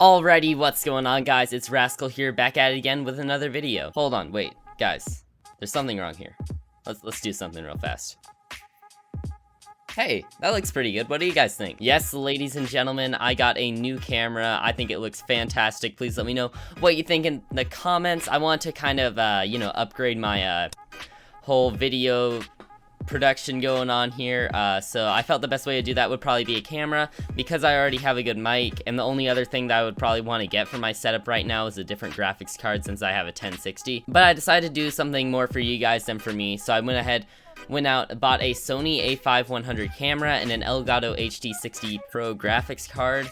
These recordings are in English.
Alrighty, what's going on, guys? It's Rascal here, back at it again with another video. Hold on, wait, guys. There's something wrong here. Let's do something real fast. Hey, that looks pretty good. What do you guys think? Yes, ladies and gentlemen, I got a new camera. I think it looks fantastic. Please let me know what you think in the comments. I want to kind of, upgrade my, whole video production going on here, so I felt the best way to do that would probably be a camera, because I already have a good mic, and the only other thing that I would probably want to get for my setup right now is a different graphics card since I have a 1060, but I decided to do something more for you guys than for me, so I went out, bought a Sony A5 100 camera and an Elgato HD60 Pro graphics card,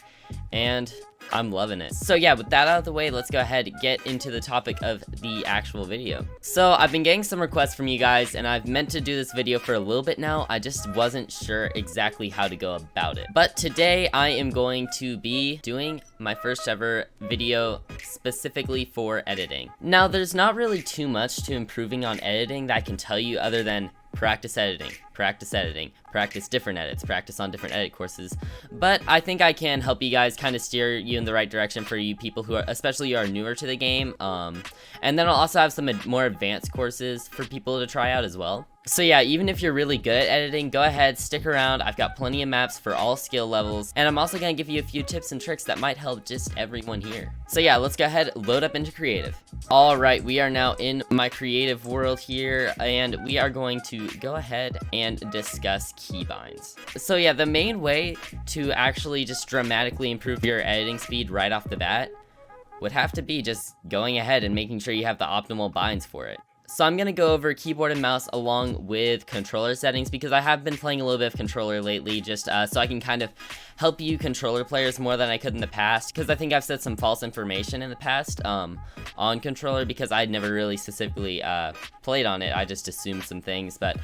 and I'm loving it. So yeah, with that out of the way, let's go ahead and get into the topic of the actual video. So I've been getting some requests from you guys, and I've meant to do this video for a little bit now. I just wasn't sure exactly how to go about it. But today I am going to be doing my first ever video specifically for editing. Now, there's not really too much to improving on editing that I can tell you other than practice editing, practice different edits, practice on different edit courses. But I think I can help you guys kind of steer you in the right direction for you people who are, especially you are newer to the game. And then I'll also have some more advanced courses for people to try out as well. So yeah, even if you're really good at editing, go ahead, stick around. I've got plenty of maps for all skill levels, and I'm also gonna give you a few tips and tricks that might help just everyone here. So yeah, let's go ahead, load up into creative. Alright, we are now in my creative world here, and we are going to go ahead and discuss keybinds. So yeah, the main way to actually just dramatically improve your editing speed right off the bat would have to be just going ahead and making sure you have the optimal binds for it. So I'm going to go over keyboard and mouse along with controller settings, because I have been playing a little bit of controller lately, just so I can kind of help you controller players more than I could in the past, because I think I've said some false information in the past on controller, because I'd never really specifically played on it. I just assumed some things, but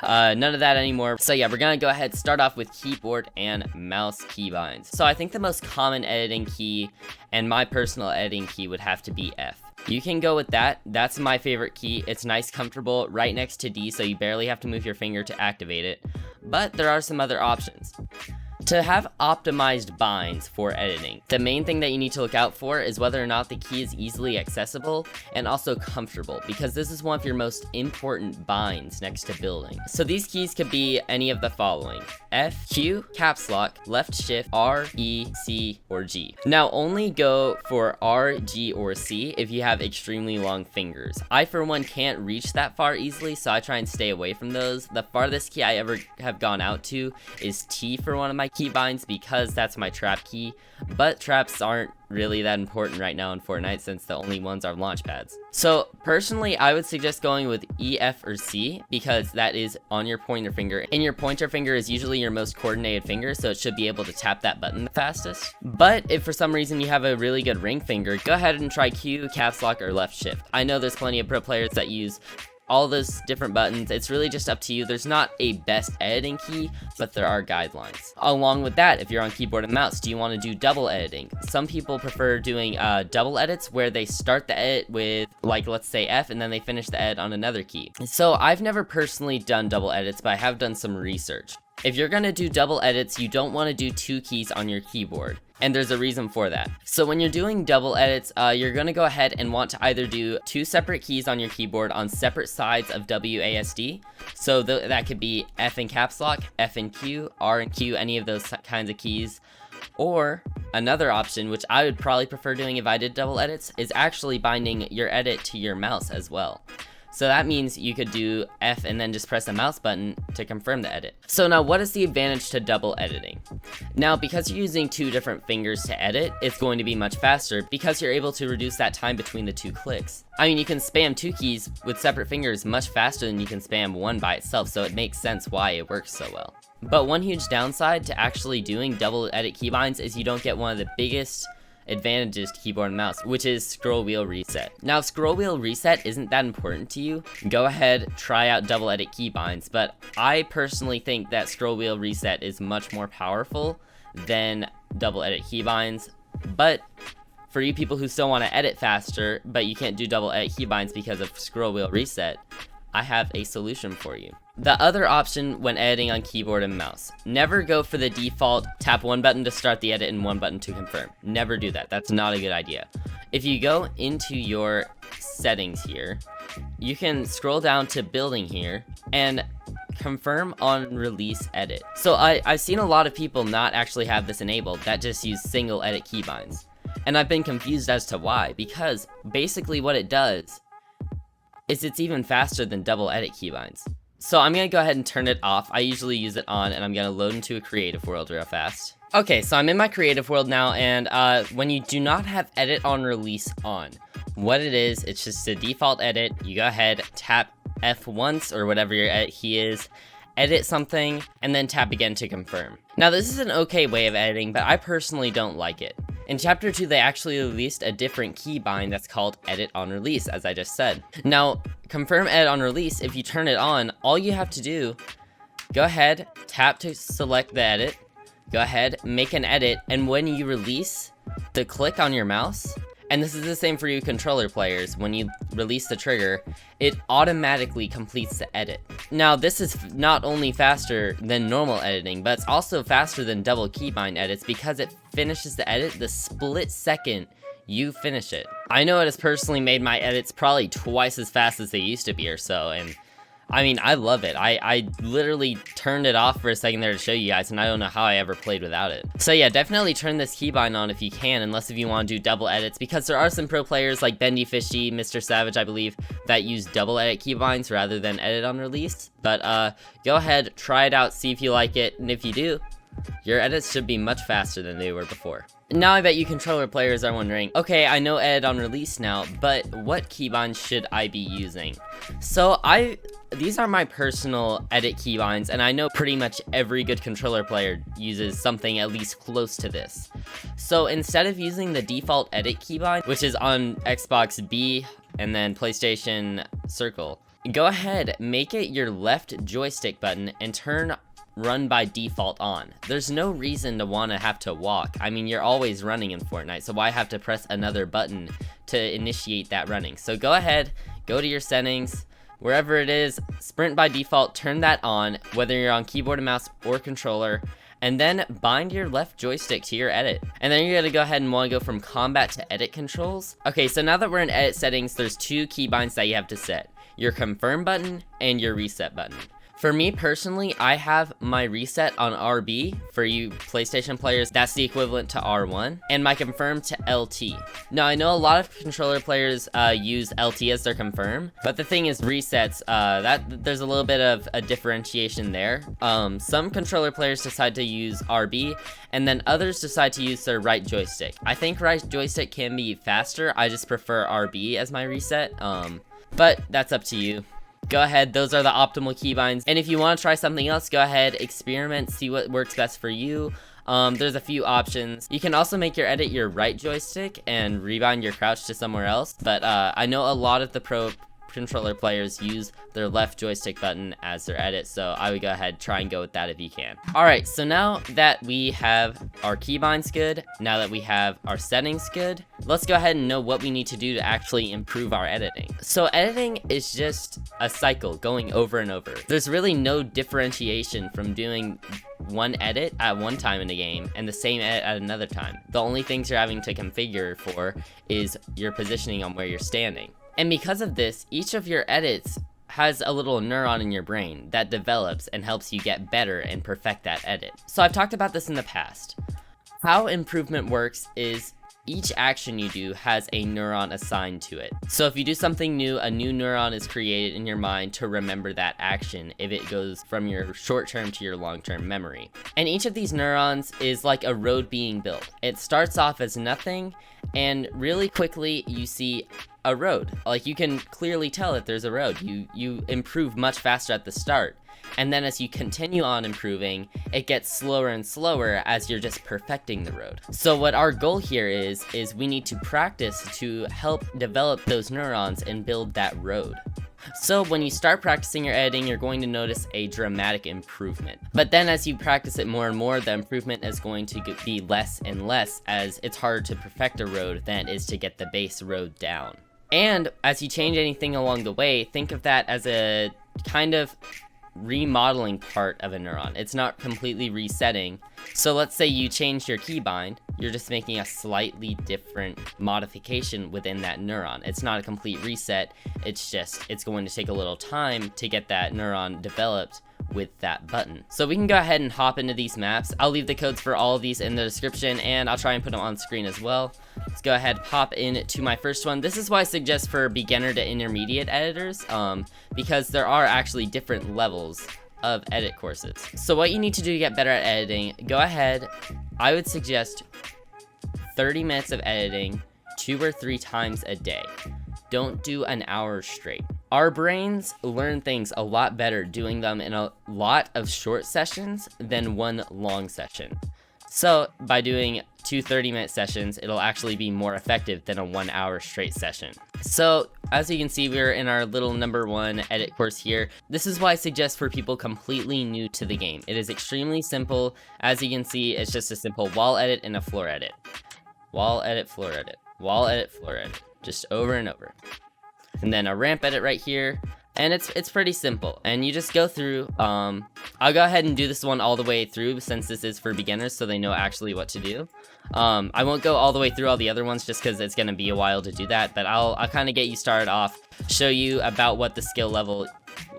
none of that anymore. So yeah, we're gonna go ahead and start off with keyboard and mouse keybinds. So I think the most common editing key and my personal editing key would have to be F. You can go with that. That's my favorite key. It's nice, comfortable, right next to D, so you barely have to move your finger to activate it. But there are some other options. To have optimized binds for editing, the main thing that you need to look out for is whether or not the key is easily accessible and also comfortable, because this is one of your most important binds next to building. So these keys could be any of the following: F, Q, caps lock, left shift, R, E, C, or G. Now only go for R, G, or C if you have extremely long fingers. I for one can't reach that far easily, so I try and stay away from those. The farthest key I ever have gone out to is T for one of my keybinds, because that's my trap key, but traps aren't really that important right now in Fortnite since the only ones are launch pads. So personally, I would suggest going with E, F, or C, because that is on your pointer finger, and your pointer finger is usually your most coordinated finger, so it should be able to tap that button the fastest. But if for some reason you have a really good ring finger, go ahead and try Q, caps lock, or left shift. I know there's plenty of pro players that use all those different buttons. It's really just up to you. There's not a best editing key, but there are guidelines. Along with that, if you're on keyboard and mouse, do you want to do double editing? Some people prefer doing double edits, where they start the edit with, like, let's say F, and then they finish the edit on another key. So I've never personally done double edits, but I have done some research. If you're gonna do double edits, you don't want to do two keys on your keyboard, and there's a reason for that. So when you're doing double edits, you're gonna go ahead and want to either do two separate keys on your keyboard on separate sides of WASD. So that could be F and caps lock, F and Q, R and Q, any of those kinds of keys. Or another option, which I would probably prefer doing if I did double edits, is actually binding your edit to your mouse as well. So that means you could do F and then just press the mouse button to confirm the edit. So now, what is the advantage to double editing? Now, because you're using two different fingers to edit, it's going to be much faster, because you're able to reduce that time between the two clicks. I mean, you can spam two keys with separate fingers much faster than you can spam one by itself, so it makes sense why it works so well. But one huge downside to actually doing double edit keybinds is you don't get one of the biggest advantages to keyboard and mouse, which is scroll wheel reset. Now, if scroll wheel reset isn't that important to you, go ahead, try out double edit keybinds, but I personally think that scroll wheel reset is much more powerful than double edit keybinds. But for you people who still want to edit faster, but you can't do double edit keybinds because of scroll wheel reset, I have a solution for you. The other option when editing on keyboard and mouse, never go for the default tap one button to start the edit and one button to confirm. Never do that. That's not a good idea. If you go into your settings here, you can scroll down to building here and confirm on release edit. So I've seen a lot of people not actually have this enabled, that just use single edit keybinds. And I've been confused as to why, because basically what it does is it's even faster than double edit keybinds. So I'm gonna go ahead and turn it off. I usually use it on, and I'm gonna load into a creative world real fast. Okay, so I'm in my creative world now, and when you do not have edit on release on, what it is, it's just a default edit. You go ahead, tap F once, or whatever your edit key is, edit something, and then tap again to confirm. Now this is an okay way of editing, but I personally don't like it. In Chapter 2, they actually released a different keybind that's called Edit on Release, as I just said. Now, confirm Edit on Release, if you turn it on, all you have to do, go ahead, tap to select the edit, go ahead, make an edit, and when you release the click on your mouse, and this is the same for you controller players, when you release the trigger, it automatically completes the edit. Now this is not only faster than normal editing, but it's also faster than double keybind edits because it finishes the edit the split second you finish it. I know it has personally made my edits probably twice as fast as they used to be or so, and I mean, I love it. I literally turned it off for a second there to show you guys, and I don't know how I ever played without it. So yeah, definitely turn this keybind on if you can, unless if you want to do double edits, because there are some pro players like Bendy Fishy, Mr. Savage, I believe, that use double edit keybinds rather than edit on release. But go ahead, try it out, see if you like it, and if you do, your edits should be much faster than they were before. Now I bet you controller players are wondering, okay, I know edit on release now, but what keybinds should I be using? So these are my personal edit keybinds, and I know pretty much every good controller player uses something at least close to this. So instead of using the default edit keybind, which is on Xbox B and then PlayStation Circle, go ahead, make it your left joystick button and turn run by default on. There's no reason to want to have to walk. I mean, you're always running in Fortnite, so why have to press another button to initiate that running? So go ahead, go to your settings, wherever it is, sprint by default, turn that on, whether you're on keyboard and mouse or controller, and then bind your left joystick to your edit. And then you're gonna go ahead and want to go from combat to edit controls. Okay, so now that we're in edit settings, there's two keybinds that you have to set: your confirm button and your reset button. For me personally, I have my reset on RB. For you PlayStation players, that's the equivalent to R1, and my confirm to LT. Now I know a lot of controller players use LT as their confirm, but the thing is resets, there's a little bit of a differentiation there. Some controller players decide to use RB, and then others decide to use their right joystick. I think right joystick can be faster, I just prefer RB as my reset, but that's up to you. Go ahead, those are the optimal keybinds. And if you want to try something else, go ahead, experiment, see what works best for you. There's a few options. You can also make your edit your right joystick and rebind your crouch to somewhere else. But I know a lot of the pro controller players use their left joystick button as their edit, so I would go ahead, try and go with that if you can. Alright, so now that we have our keybinds good, now that we have our settings good, let's go ahead and know what we need to do to actually improve our editing. So editing is just a cycle going over and over. There's really no differentiation from doing one edit at one time in the game and the same edit at another time. The only things you're having to configure for is your positioning on where you're standing. And because of this, each of your edits has a little neuron in your brain that develops and helps you get better and perfect that edit. So I've talked about this in the past. How improvement works is each action you do has a neuron assigned to it. So if you do something new, a new neuron is created in your mind to remember that action if it goes from your short-term to your long-term memory. And each of these neurons is like a road being built. It starts off as nothing, and really quickly you see a road. Like, you can clearly tell that there's a road. You improve much faster at the start. And then as you continue on improving, it gets slower and slower as you're just perfecting the road. So what our goal here is we need to practice to help develop those neurons and build that road. So when you start practicing your editing, you're going to notice a dramatic improvement. But then as you practice it more and more, the improvement is going to be less and less, as it's harder to perfect a road than it is to get the base road down. And as you change anything along the way, think of that as a kind of remodeling part of a neuron. It's not completely resetting. So let's say you change your keybind, you're just making a slightly different modification within that neuron. It's not a complete reset, it's going to take a little time to get that neuron developed with that button. So we can go ahead and hop into these maps. I'll leave the codes for all of these in the description, and I'll try and put them on screen as well. Let's go ahead, pop into my first one. This is why I suggest for beginner to intermediate editors, because there are actually different levels of edit courses. So what you need to do to get better at editing, go ahead, I would suggest 30 minutes of editing 2 or 3 times a day. Don't do an hour straight. Our brains learn things a lot better doing them in a lot of short sessions than one long session. So by doing 2 30-minute sessions, it'll actually be more effective than a 1 hour straight session. So as you can see, we're in our little number 1 edit course here. This is why I suggest for people completely new to the game. It is extremely simple. As you can see, it's just a simple wall edit and a floor edit. Wall edit, floor edit, wall edit, floor edit. Just over and over. And then a ramp edit right here. And it's pretty simple. And you just go through. I'll go ahead and do this one all the way through since this is for beginners, so they know actually what to do. I won't go all the way through all the other ones just because it's going to be a while to do that. But I'll kind of get you started off, show you about what the skill level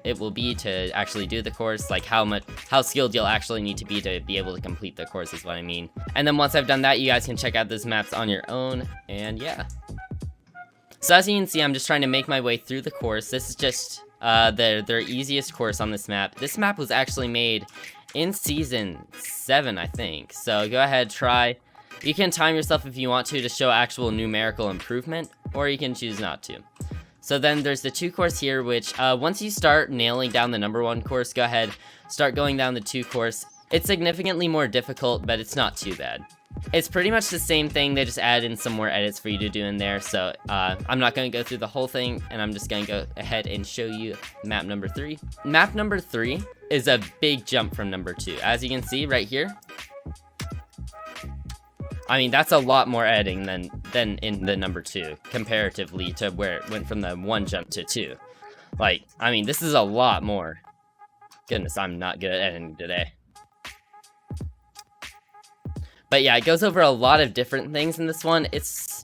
it will be to actually do the course, like how skilled you'll actually need to be able to complete the course is what I mean. And then once I've done that, you guys can check out those maps on your own, and yeah. So as you can see, I'm just trying to make my way through the course. This is just their easiest course on this map. This map was actually made in Season 7, I think. So go ahead, try. You can time yourself if you want to show actual numerical improvement, or you can choose not to. So then there's the 2 course here, which once you start nailing down the number 1 course, go ahead, start going down the 2 course. It's significantly more difficult, but it's not too bad. It's pretty much the same thing, they just add in some more edits for you to do in there, so I'm not going to go through the whole thing, and I'm just going to go ahead and show you map number 3. Map number 3 is a big jump from number 2. As you can see right here, I mean, that's a lot more editing than in the number 2, comparatively to where it went from the 1 jump to 2. Like, I mean, this is a lot more. Goodness, I'm not good at editing today. But yeah, it goes over a lot of different things in this one. It's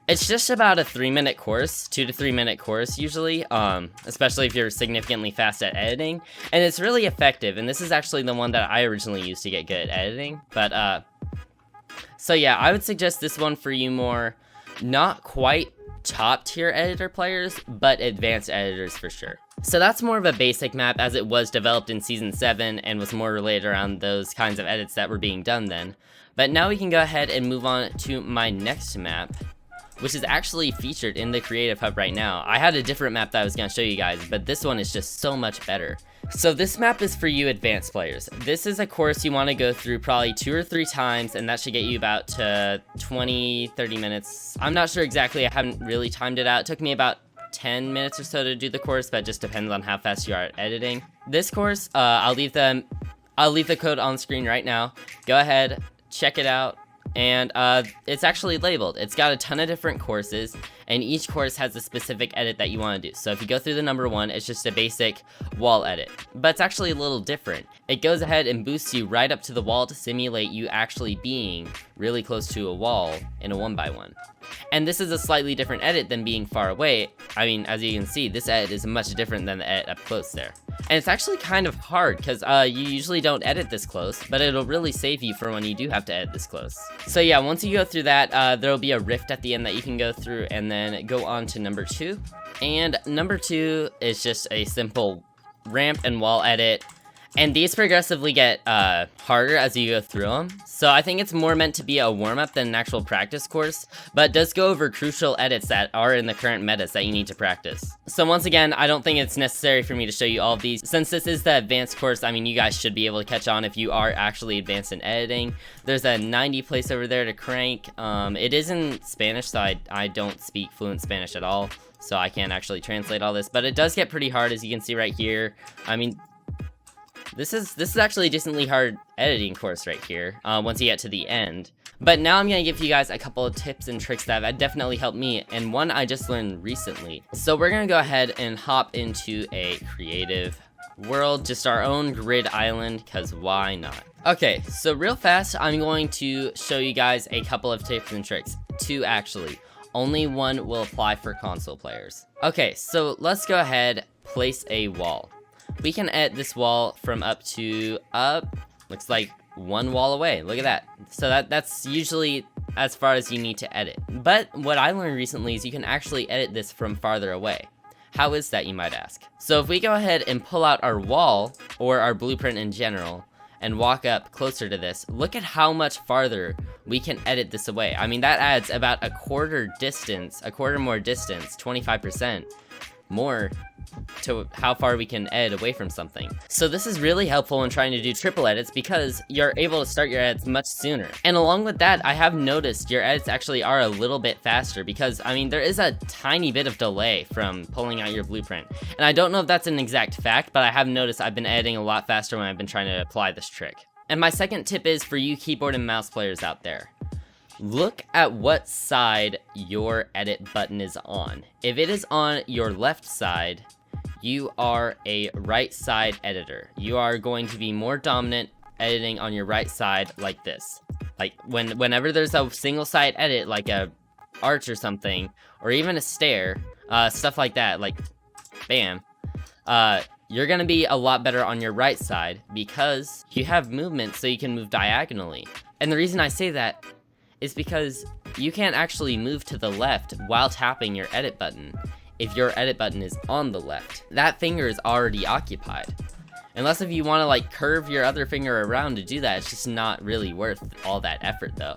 just about a 3-minute course, 2 to 3 minute course usually, especially if you're significantly fast at editing. And it's really effective, and this is actually the one that I originally used to get good at editing. But, so yeah, I would suggest this one for you more, not quite top tier editor players, but advanced editors for sure. So that's more of a basic map as it was developed in Season 7 and was more related around those kinds of edits that were being done then. But now we can go ahead and move on to my next map, which is actually featured in the Creative Hub right now. I had a different map that I was going to show you guys, but this one is just so much better. So this map is for you advanced players. This is a course you want to go through probably 2 or 3 times, and that should get you about 20-30 minutes. I'm not sure exactly, I haven't really timed it out. It took me about 10 minutes or so to do the course, but it just depends on how fast you are at editing. This course, I'll leave the code on screen right now. Go ahead, check it out, and it's actually labeled. It's got a ton of different courses, and each course has a specific edit that you want to do. So if you go through the number 1, it's just a basic wall edit, but it's actually a little different. It goes ahead and boosts you right up to the wall to simulate you actually being really close to a wall in a 1x1. And this is a slightly different edit than being far away. I mean, as you can see, this edit is much different than the edit up close there. And it's actually kind of hard because you usually don't edit this close, but it'll really save you for when you do have to edit this close. So yeah, once you go through that, there'll be a rift at the end that you can go through and then go on to number 2. And number 2 is just a simple ramp and wall edit. And these progressively get harder as you go through them. So I think it's more meant to be a warm-up than an actual practice course, but it does go over crucial edits that are in the current metas that you need to practice. So once again, I don't think it's necessary for me to show you all of these. Since this is the advanced course, I mean, you guys should be able to catch on if you are actually advanced in editing. There's a 90 place over there to crank. It is in Spanish, so I don't speak fluent Spanish at all, so I can't actually translate all this, but it does get pretty hard, as you can see right here. I mean, This is actually a decently hard editing course right here, once you get to the end. But now I'm gonna give you guys a couple of tips and tricks that have definitely helped me, and one I just learned recently. So we're gonna go ahead and hop into a creative world, just our own grid island, because why not? Okay, so real fast, I'm going to show you guys a couple of tips and tricks. Two actually. Only one will apply for console players. Okay, so let's go ahead, place a wall. We can edit this wall from looks like one wall away. Look at that. So that's usually as far as you need to edit. But what I learned recently is you can actually edit this from farther away. How is that, you might ask? So if we go ahead and pull out our wall, or our blueprint in general, and walk up closer to this, look at how much farther we can edit this away. I mean, that adds about a quarter more distance, 25% more to how far we can edit away from something. So this is really helpful when trying to do triple edits because you're able to start your edits much sooner. And along with that, I have noticed your edits actually are a little bit faster because, I mean, there is a tiny bit of delay from pulling out your blueprint. And I don't know if that's an exact fact, but I have noticed I've been editing a lot faster when I've been trying to apply this trick. And my second tip is for you keyboard and mouse players out there. Look at what side your edit button is on. If it is on your left side, you are a right side editor. You are going to be more dominant editing on your right side like this. Like whenever there's a single side edit, like a arch or something, or even a stair, stuff like that, like bam, you're gonna be a lot better on your right side because you have movement so you can move diagonally. And the reason I say that is because you can't actually move to the left while tapping your edit button if your edit button is on the left. That finger is already occupied. Unless if you want to like curve your other finger around to do that, it's just not really worth all that effort though.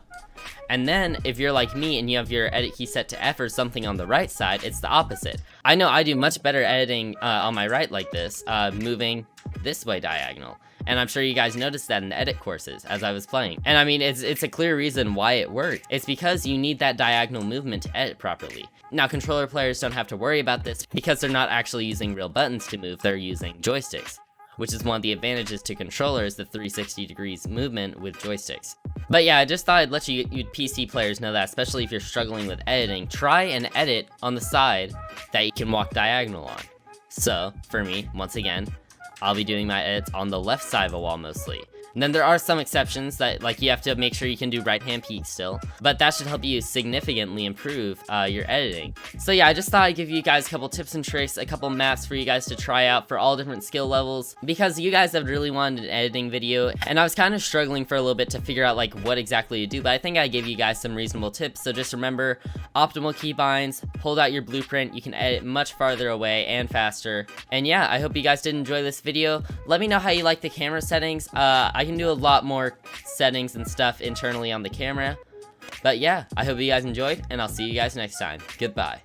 And then if you're like me and you have your edit key set to F or something on the right side, it's the opposite. I know I do much better editing on my right like this, moving this way diagonal. And I'm sure you guys noticed that in the edit courses as I was playing. And I mean, it's a clear reason why it worked. It's because you need that diagonal movement to edit properly. Now, controller players don't have to worry about this because they're not actually using real buttons to move, they're using joysticks, which is one of the advantages to controllers, the 360 degrees movement with joysticks. But yeah, I just thought I'd let you PC players know that, especially if you're struggling with editing, try and edit on the side that you can walk diagonal on. So, for me, once again, I'll be doing my edits on the left side of a wall mostly. And then there are some exceptions that, like, you have to make sure you can do right-hand peek still, but that should help you significantly improve your editing. So yeah, I just thought I'd give you guys a couple tips and tricks, a couple maps for you guys to try out for all different skill levels, because you guys have really wanted an editing video, and I was kind of struggling for a little bit to figure out like what exactly to do, but I think I gave you guys some reasonable tips. So just remember, optimal keybinds, hold out your blueprint, you can edit much farther away and faster. And yeah, I hope you guys did enjoy this video. Let me know how you like the camera settings. I can do a lot more settings and stuff internally on the camera. But yeah, I hope you guys enjoyed, and I'll see you guys next time. Goodbye.